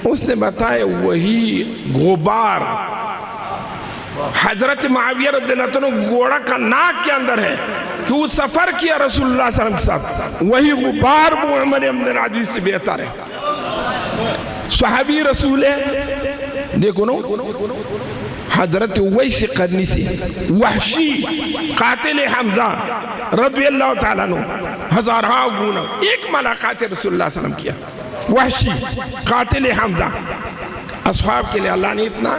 اس نے بتایا وہی غبار حضرت معاویہ رضی اللہ عنہ گھوڑا کا ناک کے اندر ہے کہ وہ سفر کیا رسول اللہ صلی اللہ علیہ وسلم کے ساتھ، وہی غبار وہ عمر ابن عبدالعزیز سے بہتر ہے۔ صحابی رسول ہے، دیکھو نا حضرت ویس قرنی سے وحشی قاتل حمزہ رضی اللہ تعالیٰ عنہ ہزارہ گنا ایک ملاقات رسول اللہ صلی اللہ علیہ وسلم کیا، وحشی قاتل حمزہ۔ اصحاب کے لئے اللہ نے اتنا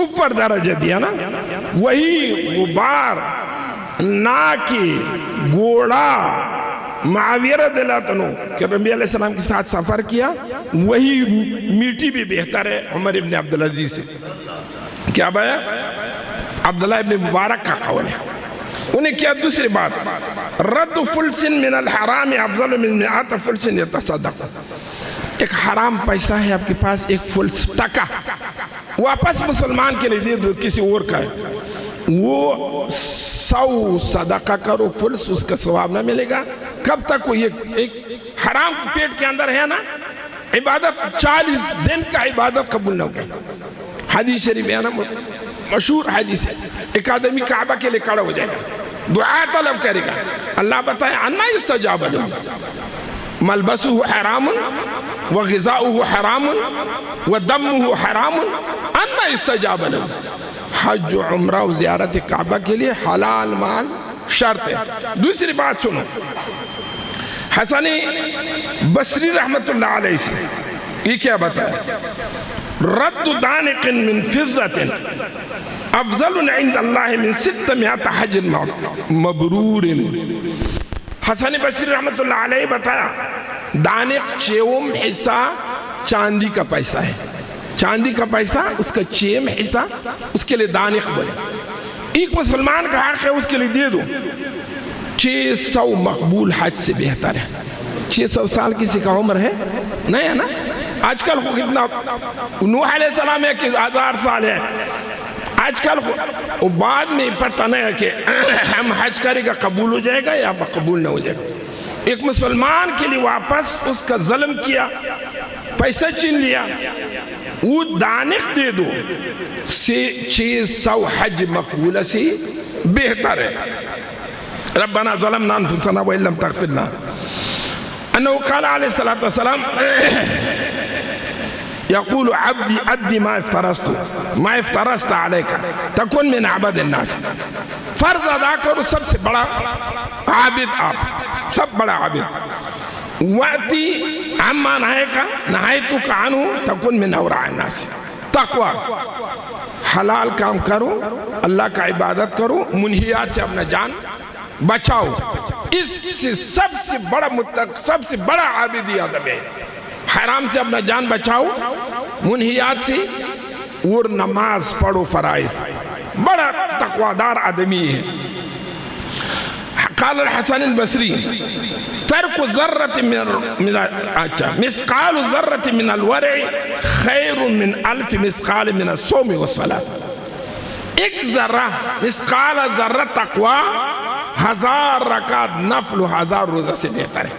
اوپر درجہ دیا نا، وہی غبار ناکی گھوڑا معاویہ رضی اللہ عنہ کہ نبی علیہ السلام کے ساتھ سفر کیا، وہی میٹی بھی بہتر ہے عمر ابن عبدالعزیز سے۔ کیا بایا؟ عبداللہ ابن مبارک کا قول ہے۔ انہیں کیا دوسری بات، رد فلس من الحرام افضل من مئات فلس یتصدق، ایک حرام پیسہ ہے آپ کے پاس، ایک فلس ٹکا واپس مسلمان کے لئے دے دو، کسی اور کا ہے، وہ 100 صدقہ کرو، فلس اس کا ثواب نہ ملے گا۔ کب تک وہ ایک حرام پیٹ کے اندر ہے نا، عبادت 40 دن کا عبادت قبول نہ ہوگا۔ حدیث شریف ہے نا، مشہور حدیث ہے، ایک آدمی کعبہ کے لئے کھڑا ہو جائے گا، دعا طلب کرے گا، اللہ بتائے انا یستجاب لہ، ملبسہ حرام وغذاؤہ حرام ودمہ حرام انا یستجاب لہ۔ حج و عمرہ و زیارت کعبہ کے لئے حلال مال شرط ہے۔ دوسری بات سنو، حسن بصری رحمت اللہ علیہ سے یہ کیا بتایا، رد دانق من فضت افضل عند اللہ من 600 حج مبرور۔ حسن بصری رحمت اللہ علیہ بتایا دانق چیوم حصہ چاندی کا پیسہ ہے، چاندی کا پیسہ اس کا چیم حصہ اس کے لئے دانق بنے، ایک مسلمان کا حق ہے اس کے لئے دے دو۔ 600 مقبول حج سے بہتر ہے۔ 600 سال کسی کا عمر ہے نہیں ہے نا، آج کل کتنا، نوح علیہ السلام ہے کہ 1000 سال ہے، آج کل بعد میں پتہ نہیں ہے کہ ہم حج کرے گا قبول ہو جائے گا یا قبول نہ ہو جائے گا۔ ایک مسلمان کے لیے واپس اس کا ظلم کیا، پیسہ چھین لیا، وہ دانق دے دو، 600 حج مقبولہ سے بہتر ہے۔ ربنا ظلمنا انفسنا وإن لم تغفر لنا، انه قال علیہ الصلاة والسلام يقول عبدي أدي ما افترست عليك تكن من عبد الناس، فرض ادا کرو، سب سے بڑا عابد آپ، سب بڑا عابد، وَأْتِ عَمَّا نَهَيْتُكَ عَنْهُ تَكُنْ مِنْ أَوْرَعِ النَّاسِ، تقوی، حلال کام کرو، اللہ کا عبادت کرو، منہیات سے اپنا جان بچاؤ، اس سے سب سے بڑا متق، سب سے بڑا عابد آدم ہے۔ حرام سے اپنا جان بچاؤ، منہیات سے، اور نماز پڑھو فرائض، بڑا تقویدار آدمی ہے۔ قال الحسن البصری ترک ذرة مثقال ذرة من الورع خیر من الف مثقال من الصوم والصلاة۔ ایک ذرہ مثقال ذرہ تقوی 1000 رکعت نفل و 1000 روزہ سے بہتر ہے۔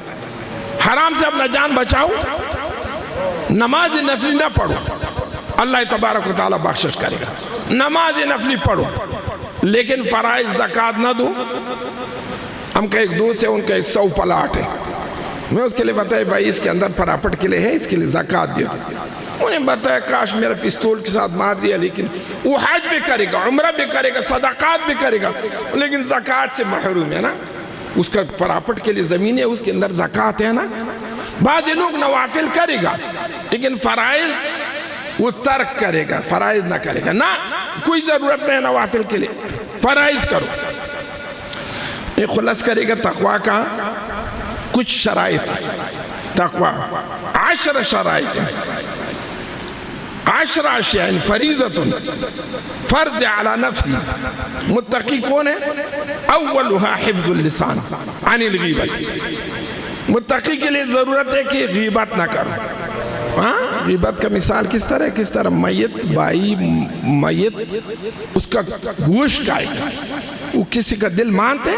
حرام سے اپنا جان بچاؤ، نماز نفلی نہ پڑھو، اللہ تبارک و تعالیٰ بخشش کرے گا۔ نماز نفلی پڑھو لیکن فرائض زکاة نہ دو۔ ہم کا ایک دوست ہے، ان کا 100 پلاٹ ہے، میں اس کے لئے بتایا بھائی اس کے اندر پراپٹ کے لئے ہے، اس کے لئے زکاة دے دو۔ انہیں بتایا کاش میرا پستول کے ساتھ مار دیا، لیکن وہ حج بھی کرے گا، عمرہ بھی کرے گا، صدقات بھی کرے گا، لیکن زکاة سے محروم ہے نا۔ اس کا پراپٹ کے لئے زمین ہے، اس کے اندر زکاة ہے نا۔ بعض لوگ نوافل کرے گا لیکن فرائض وہ ترک کرے گا، فرائض نہ کرے گا۔ نہ، کوئی ضرورت نہیں نوافل کے لئے، فرائض کرو۔ یہ خلاص کرے گا تقوی کا کچھ شرائط ہے۔ تقوی 10 شرائط ہیں، 10 اشیاء فریضۃ فرض علی نفسی۔ متقی کون ہے؟ اولها حفظ اللسان عن الغیبت۔ متقی کے لئے ضرورت ہے کہ غیبت نہ کرو۔ غیبت کا مثال کس طرح میت بائی میت اس کا گوشت کھائے گا، وہ کسی کا دل مانتے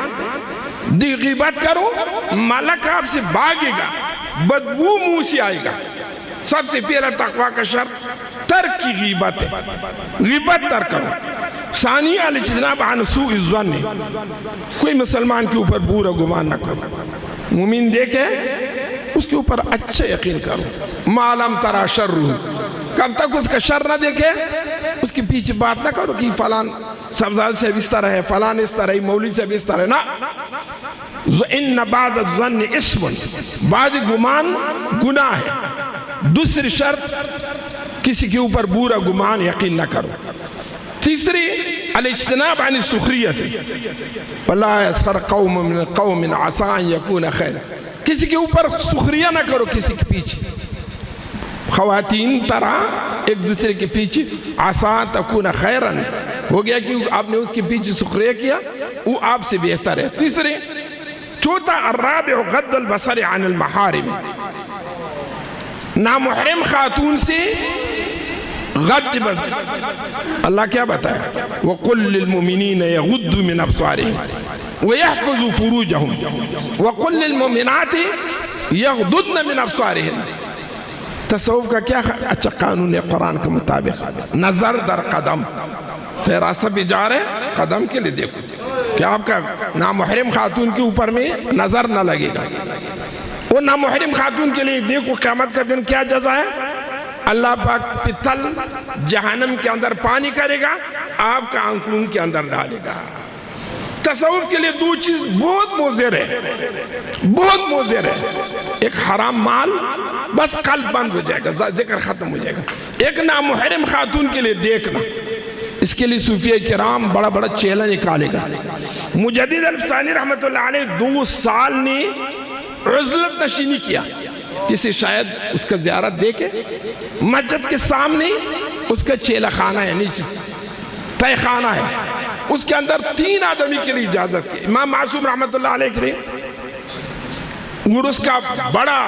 دی غیبت کرو ملک آپ سے بھاگے گا، بدبو منہ سے آئے گا۔ سب سے پہلا تقوی کا شرط ترک کی غیبت ہے، غیبت ترک کرو۔ ثانی الاجتناب عن سوء الظن، کوئی مسلمان کے اوپر برا گمان نہ کرو۔ مومن دیکھے اس کے اوپر اچھا یقین کرو۔ ما لم ترى شرہ، کب تک اس کا شر نہ دیکھے اس کے پیچھے بات نہ کرو کہ فلان سبزاد سے بھی اس طرح ہے، فلان اس طرح ہے، مولوی سے بھی اس طرح ہے۔ نہ، ان بعد الظن اسم، بعض گمان گناہ ہے۔ دوسری شرط کسی کے اوپر برا گمان یقین نہ کرو۔ تیسری الاجتناب عن السخریت، ولا یسخر قوم من قوم عسى ان یکون خیر، کسی کے اوپر سخریہ نہ کرو، کسی کے پیچھے۔ خواتین طرح ایک دوسرے کے پیچھے عسى تکون خیرا، ہو گیا کہ آپ نے اس کے پیچھے سخریہ کیا، وہ آپ سے بہتر ہے۔ تیسرے چوتھا الرابع غض البصر عن المحارم، نامحرم خاتون سے غض بصر۔ اللہ کیا بتایا؟ وَقُلْ لِلْمُؤْمِنِينَ يَغُضُّوا مِنْ أَبْصَارِهِمْ وَيَحْفَظُوا فُرُوجَهُمْ وَقُلْ لِلْمُؤْمِنَاتِ يَغْضُضْنَ مِنْ أَبْصَارِهِنَّ۔ تصوف کا کیا اچھا قانون ہے قرآن کے مطابق؟ نظر در قدم، تو راستہ پہ جا رہے قدم کے لئے دیکھو کہ آپ کا نامحرم خاتون کے اوپر میں نظر نہ لگے گا۔ وہ نامحرم خاتون کے لئے دیکھو قیامت کا دن کیا جزا ہے؟ اللہ پاک پتل جہنم کے اندر پانی کرے گا، آپ کا آنکھوں کے اندر ڈالے گا۔ تصوف کے لئے دو چیز بہت مضر ہے، بہت مضر ہے۔ ایک حرام مال، بس قلب بند ہو جائے گا، ذکر ختم ہو جائے گا۔ ایک نامحرم خاتون کے لئے دیکھنا، اس کے لئے صوفیہ کرام بڑا بڑا چیلہ نکالے گا۔ مجدد الفسانی رحمت اللہ علیہ 2 سال نے عزلت نشینی کیا، کسی شاید اس کا زیارت دیکھے، مسجد کے سامنے اس کا چیلہ خانہ ہے، نیچے تہ خانہ ہے، اس کے اندر 3 آدمی کے لیے اجازت کی۔ امام معصوم رحمت اللہ علیہ کے لیے، اور اس کا بڑا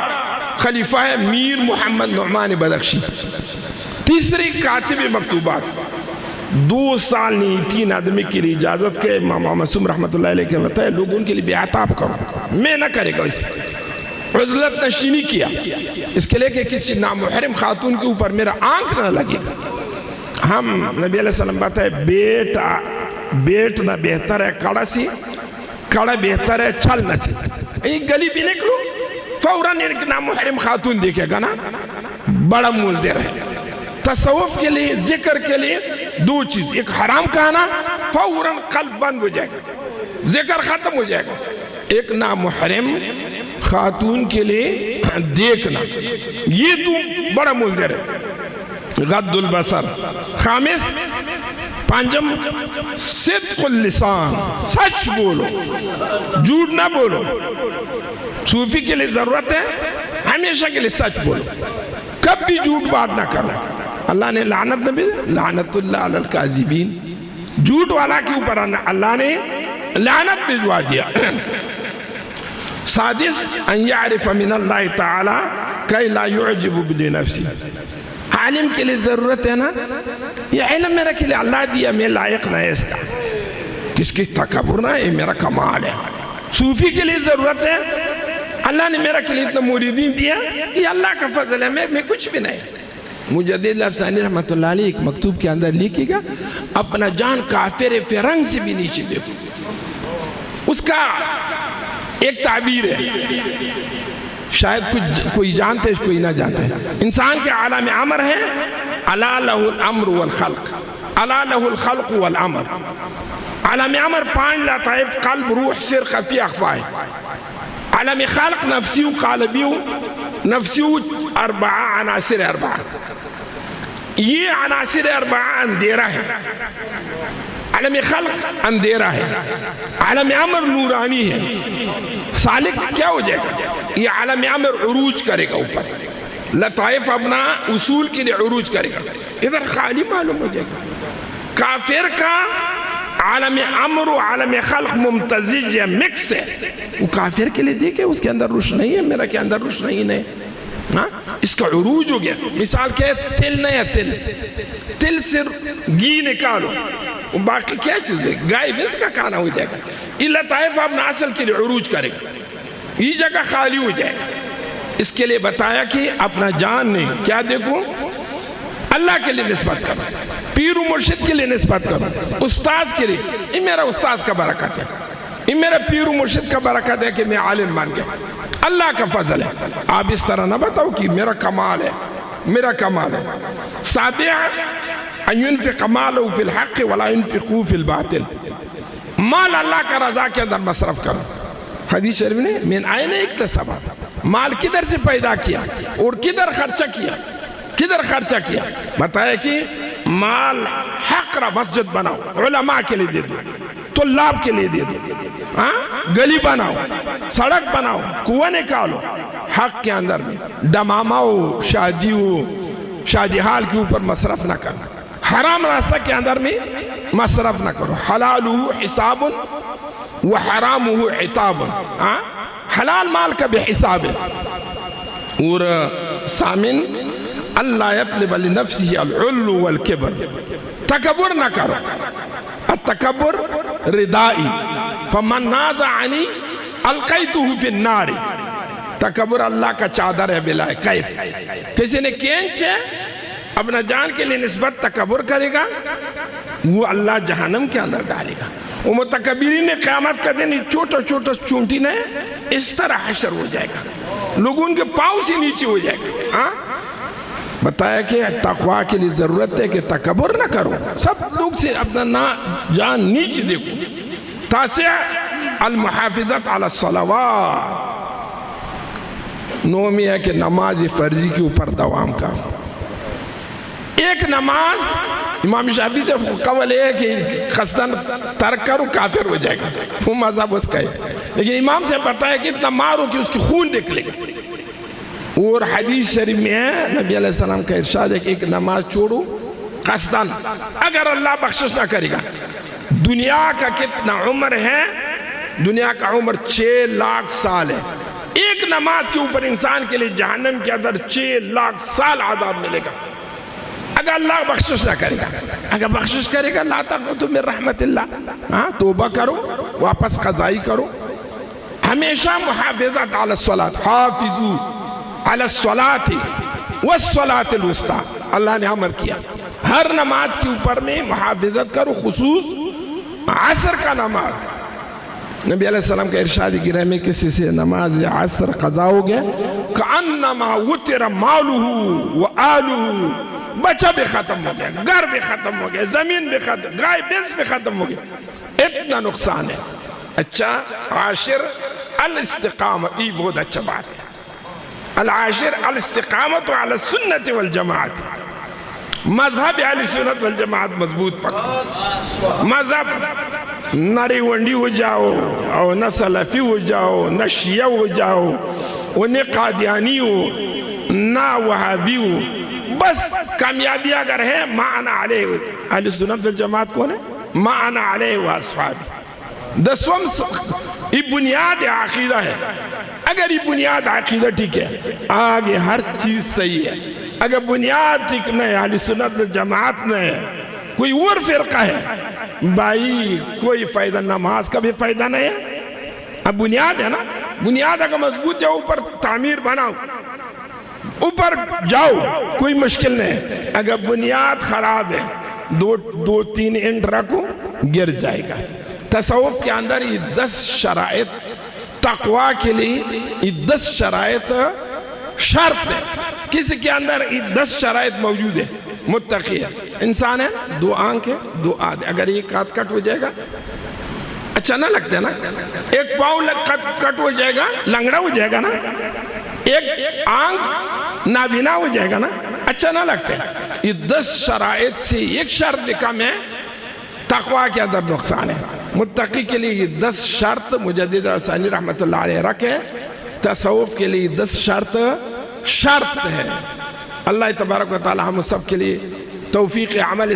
خلیفہ ہے میر محمد نعمان بدخشی، تیسری کاتب مکتوبات۔ 2 سال نہیں 3 آدمی کے لیے اجازت کے امام معصوم رحمت اللہ علیہ کے بتائے لوگ ان کے لیے بیعت آپ کرو، میں نہ کرے گا اسے۔ عزلت نشینی کیا اس کے لئے کہ کسی نامحرم خاتون کے اوپر میرا آنکھ نہ لگے گا۔ ہم نبی علیہ السلام بتائے بیٹنا بہتر ہے کڑا سی، کڑا بہتر ہے چلنا سی۔ ایک گلی بھی نکلو فوراً ایک نامحرم خاتون دیکھے گا نا، بڑا مضر ہے۔ تصوف کے لئے ذکر کے لئے 2 چیز، ایک حرام کہنا فوراً قلب بند ہو جائے گا، ذکر ختم ہو جائے گا۔ ایک نامحرم خاتون کے لئے دیکھنا، یہ 2 بڑا مضر ہے۔ غض البصر۔ خامس پانچم صدق اللسان، سچ بولو، جھوٹ نہ بولو۔ صوفی کے لئے ضرورت ہے ہمیشہ کے لئے سچ بولو، کب بھی جھوٹ بات نہ کرو۔ اللہ نے لعنت نبی لعنت اللہ علی الکاذبین، جھوٹ والا کے اوپر اللہ نے لعنت بھجوا دیا۔ سادس ان یعرف من اللہ تعالی کہ لا یعجب بنفسی، عالم کے لیے ضرورت ہے نا، یہ علم میرا کے لیے اللہ دیا، میں لائق نہ ہے اس کا، کس کی تکبر نہ ہے، یہ میرا کمال ہے۔ صوفی کے لیے ضرورت ہے، اللہ نے میرا کے لیے اتنا موریدین دیا، یہ اللہ کا فضل ہے، میں کچھ بھی نہیں۔ مجدد لفظانی رحمت اللہ علیہ ایک مکتوب کے اندر لکھے گا، اپنا جان کافر فرنگ سے بھی نیچے دیکھو۔ اس کا ایک تعبیر ہے، شاید کوئی جانتے کوئی نہ جانتے، انسان کے عالم امر ہے، الا لہ الامر والخلق، الا لہ الخلق والامر۔ عالم امر 5 لطائف، قلب، روح، سر، خفی، اخفا ہے۔ عالم خلق نفسی و قالبی و نفسی و 4 عناصر 4، یہ عناصر 4 اندھیرا ہے۔ عالم خلق اندھیرا ہے، عالم امر نورانی ہے، سالک کیا ہو جائے گا، یہ عالم امر عروج کرے گا اوپر، لطائف اپنا اصول کے لیے عروج کرے گا، ادھر خالی معلوم ہو جائے گا۔ کافر کا عالم امر و عالم خلق ممتزج یا مکس ہے، وہ کافر کے لیے دیکھے اس کے اندر روشنی ہے، میرا کے اندر روشنی نہیں، اس کا عروج ہو گیا۔ مثال کیا ہے، تل نہیں ہے، تل سے گھی نکالو، باقی کیا چیز ہے، گائے بھینس کا کھانا ہو جائے گا، یہ لطائف اپنا اصل کے لیے عروج کرے گا، یہ جگہ خالی ہو جائے گا۔ اس کے لیے بتایا کہ اپنا جان نہیں، کیا دیکھو، اللہ کے لیے نسبت کرو، پیر و مرشد کے لیے نسبت کرو، استاذ کے لیے، یہ میرا استاذ کا برکت ہے، یہ میرا پیر و مرشد کا برکت ہے کہ میں عالم بن گیا، اللہ کا فضل ہے۔ آپ اس طرح نہ بتاؤ کہ میرا کمال ہے، میرا کمال ہے۔ سابع ان ينفق ماله في الحق ولا ينفقه في الباطل، مال اللہ کا رضا کے اندر مصرف کرو۔ حدیث شریف نے من آئین اکتسبہ، مال کدھر سے پیدا کیا اور کدھر خرچہ کیا، کدھر خرچہ کیا، بتایا کہ مال حق را مسجد بناؤ، علماء کے لیے دے دو، طلاب کے لیے دے دو، گلی بناؤ، سڑک بناؤ، کنواں نکالو، حق کے اندر میں دمامہ ہو، شادی ہو، شادی حال کے اوپر مصرف نہ کرنا، حرام راستہ کے اندر میں مصرف نہ کرو، حلالہ حساب و حرامہ عتاب، حلال مال کا بے حساب ہے۔ اور سامن اللہ یطلب لنفسه العلو والکبر، تکبر نہ کرو، التکبر ردائی فمن نازعنی القیتہ فی النار، تکبر اللہ کا چادر ہے بلا کیف، کسی نے کینچے اپنا جان کے لیے نسبت تکبر کرے گا، وہ اللہ جہنم کے اندر ڈالے گا۔ وہ متکبرین نے قیامت کا دن چھوٹا چھوٹا چونٹی نے اس طرح حشر ہو جائے گا، لوگوں کے پاؤں سے نیچے ہو جائے گا۔ بتایا کہ تقوی کے لیے ضرورت ہے کہ تکبر نہ کرو، سب لوگ سے اپنا جان نیچے دیکھو۔ تاسع المحافظت علی الصلوات، نومی ہے کہ نماز فرضی کے اوپر دوام کرو۔ ایک نماز امام شافعی سے قول ہے کہ قصداً ترک کرو کافر ہو جائے گا، وہ مذہب اس کا ہے، لیکن امام سے بتایا کہ اتنا مارو کہ اس کی خون نکلے گا۔ اور حدیث شریف میں ہے نبی علیہ السلام کا ارشاد ہے کہ ایک نماز چھوڑو قصداً، اگر اللہ بخشش نہ کرے گا۔ دنیا کا کتنا عمر ہے، دنیا کا عمر 6 لاکھ سال ہے، ایک نماز کے اوپر انسان کے لیے جہنم کے اندر 6 لاکھ سال عذاب ملے گا اگر اللہ بخشش نہ کرے گا۔ اگر بخشش کرے گا لا تقنطوا من رحمت اللہ، توبہ کرو، واپس قضائی کرو، ہمیشہ محافظت علی الصلاۃ، حافظو علی الصلاۃ والصلاۃ الوسطیٰ، اللہ نے امر کیا ہر نماز کے اوپر میں محافظت کرو، خصوص عصر کا نماز۔ نبی علیہ السلام کا ارشاد گرہ میں کسی سے نماز عصر قضا ہو گیا کأنما وتر مالہ وآلہ، بچہ بھی ختم ہو گیا، گھر بھی ختم ہو گیا، زمین بھی ختم، گائے بھینس بھی ختم ہو گیا، اتنا نقصان ہے۔ اچھا عاشر الاستقامت، یہ بہت اچھا بات ہے، العاشر الاستقامت علی السنت والجماعت، مذہب اہل سنت والجماعت مضبوط پکڑو۔ مذہب نہ ریونڈی ہو جاؤ اور نہ سلفی ہو جاؤ، نہ شیعہ ہو جاؤ اور نہ قادیانی ہو، نہ وہابی ہو، بس کامیابی اگر ہے ما انا علیہ، اہل سنت والجماعت کون ہے؟ ما انا علیہ واصحابی، دسوم یہ بنیاد عقیدہ ہے. اگر یہ بنیاد عقیدہ ٹھیک ہے آگے ہر چیز صحیح ہے. اگر بنیاد ٹھیک نہیں اہل سنت جماعت میں کوئی اور فرقہ ہے بھائی کوئی فائدہ. نماز کا بھی فائدہ نہیں ہے. اب بنیاد ہے نا, بنیاد اگر مضبوط ہے اوپر تعمیر بناؤ, اوپر جاؤ, کوئی مشکل نہیں. اگر بنیاد خراب ہے دو تین اینٹ رکھو گر جائے گا. تصوف کے اندر یہ 10 شرائط تقوی کے لیے, یہ 10 شرائط شرط ہے. کسی کے اندر یہ 10 شرائط موجود ہے. متقی ہے, انسان ہے, 2 آنکھ ہے, 2 آدھ. اگر ایک ہاتھ کٹ ہو جائے گا اچھا نہ لگتا ہے نا. ایک پاؤں کٹ ہو جائے گا لنگڑا ہو جائے گا نا. ایک آنکھ نابینا ہو جائے گا نا, اچھا نہ لگتا ہے. یہ 10 شرائط سے ایک شرط کم ہے, تقوی کے اندر نقصان ہے. متقی کے لیے یہ 10 شرط مجدد ثانی رحمت اللہ علیہ رکھے. تصوف کے لیے 10 شرط ہے. اللہ تبارک و تعالی ہم سب کے لیے توفیق عمل